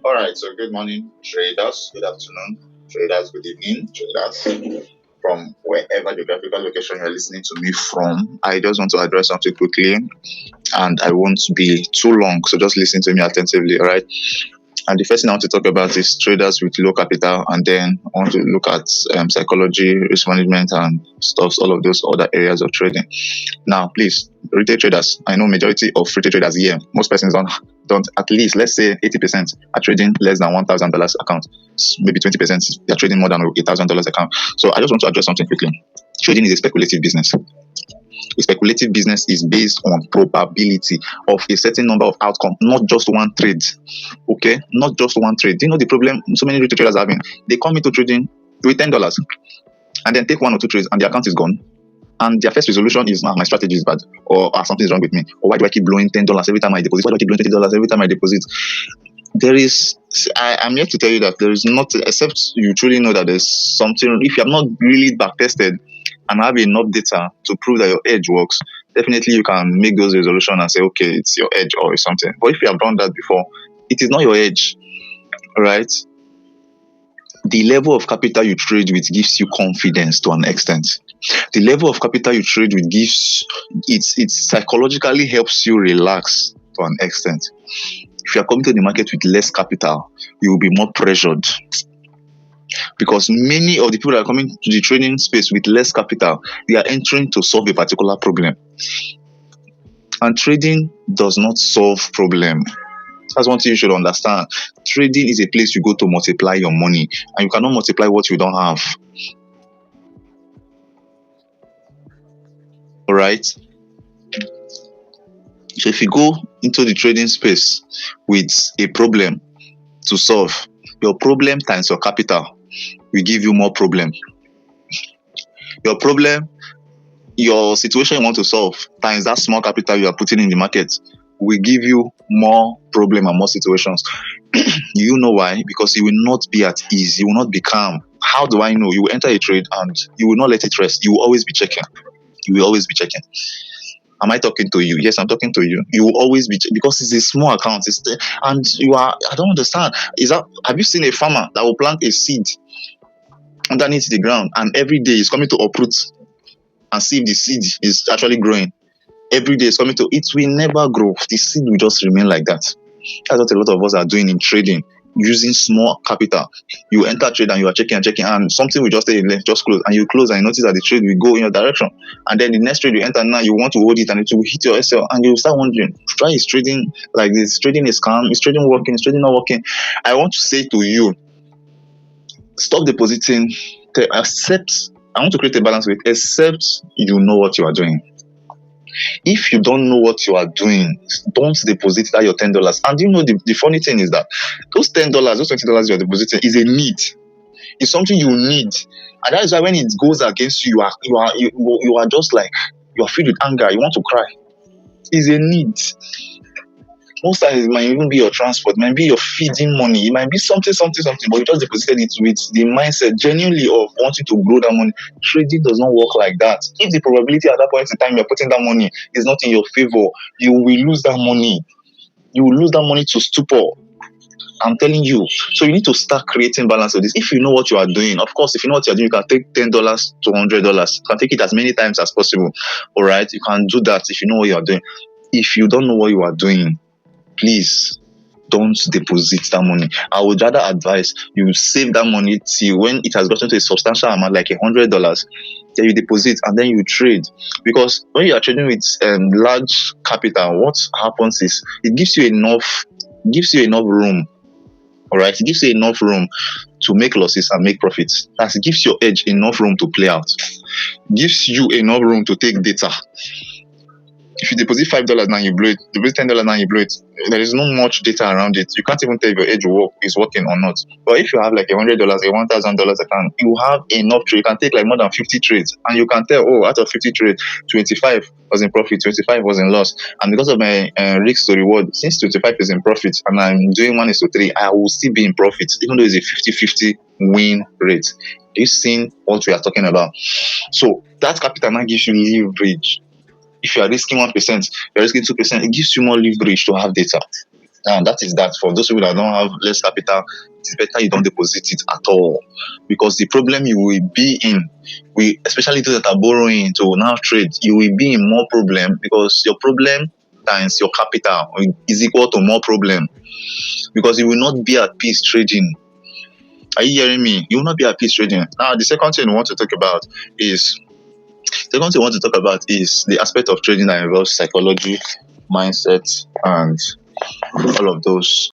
All right, so good morning, traders. Good afternoon, traders. Good evening, traders. From wherever geographical location you're listening to me from, I just want to address something quickly, and I won't be too long, so just listen to me attentively, all right? And the first thing I want to talk about is traders with low capital, and then I want to look at psychology, risk management, and stuffs, all of those other areas of trading. Now, please, retail traders, I know majority of retail traders here, most persons don't at least, let's say 80% are trading less than $1,000 account. Maybe 20% they're trading more than $8,000 account. So I just want to address something quickly. Trading is a speculative business. A speculative business is based on probability of a certain number of outcomes, not just one trade. Okay, not just one trade. Do you know the problem so many retail traders are having? They come into trading with $10 and then take one or two trades and the account is gone. And their first resolution is, my strategy is bad, or something is wrong with me, or why do I keep blowing $10 every time I deposit? Why do I keep blowing $20 every time I deposit? I'm here to tell you that there is not, except you truly know that there's something. If you have not really back tested and have enough data to prove that your edge works, definitely you can make those resolutions and say, okay, it's your edge or it's something. But if you have done that before, it is not your edge, right? The level of capital you trade with gives you confidence to an extent. The level of capital you trade with gives it psychologically helps you relax to an extent. If you are coming to the market with less capital, you will be more pressured, because many of the people that are coming to the trading space with less capital, they are entering to solve a particular problem, and trading does not solve problem. That's one thing you should understand. Trading is a place you go to multiply your money, and you cannot multiply what you don't have. All right. So if you go into the trading space with a problem to solve, your problem times your capital will give you more problem. Your problem, your situation you want to solve times that small capital you are putting in the market will give you more problem and more situations. You know why? Because you will not be at ease. You will not be calm. How do I know? You will enter a trade and you will not let it rest. You will always be checking. You will always be checking. Am I talking to you? Yes, I'm talking to you. You will always be, because it's a small account. And you are, I don't understand. Have you seen a farmer that will plant a seed underneath the ground and every day is coming to uproot and see if the seed is actually growing? Every day is coming to, it will never grow. The seed will just remain like that. That's what a lot of us are doing in trading, using small capital. You enter trade and you are checking and something will just say just close, and you close and you notice that the trade will go in your direction, and then the next trade you enter, now you want to hold it and it will hit your SL, and you start wondering, why is trading like this? Trading is calm, is trading working, is trading not working? I want to say to you, stop depositing, accept. I want to create a balance with, except you know what you are doing. If you don't know what you are doing, don't deposit that your $10. And you know the funny thing is that those $10, those $20 you are depositing is a need. It's something you need, and that is why when it goes against you, you are just like, you are filled with anger. You want to cry. It's a need. Most times it might even be your transport, it might be your feeding money, it might be something, but you just deposited it with the mindset genuinely of wanting to grow that money. Trading does not work like that. If the probability at that point in time you're putting that money is not in your favor, you will lose that money. You will lose that money to stupor. I'm telling you. So you need to start creating balance with this. If you know what you are doing, of course, if you know what you're doing, you can take $10 to $100. You can take it as many times as possible. All right. You can do that if you know what you are doing. If you don't know what you are doing, please don't deposit that money. I would rather advise you save that money till when it has gotten to a substantial amount, like $100. Then you deposit and then you trade. Because when you are trading with large capital, what happens is it gives you enough room. All right, it gives you enough room to make losses and make profits. As it gives your edge enough room to play out, gives you enough room to take data. If you deposit $5 now, you blow it. Deposit $10 now, you blow it. There is no much data around it. You can't even tell if your edge is working or not. But if you have like $100, a $1,000 account, you have enough trade. You can take like more than 50 trades, and you can tell, oh, out of 50 trades, 25 was in profit, 25 was in loss. And because of my risk to reward, since 25 is in profit and I'm doing 1:3, I will still be in profit, even though it's a 50-50 win rate. You've seen what we are talking about. So that capital now gives you leverage. If you are risking 1%, you're risking 2%, it gives you more leverage to have data. Now that is that. For those people that don't have less capital, it is better you don't deposit it at all, because the problem you will be in, especially those that are borrowing to now trade, you will be in more problem, because your problem times your capital is equal to more problem, because you will not be at peace trading. Are you hearing me? You will not be at peace trading. Now, the second thing we want to talk about is the aspect of trading that involves psychology, mindset, and all of those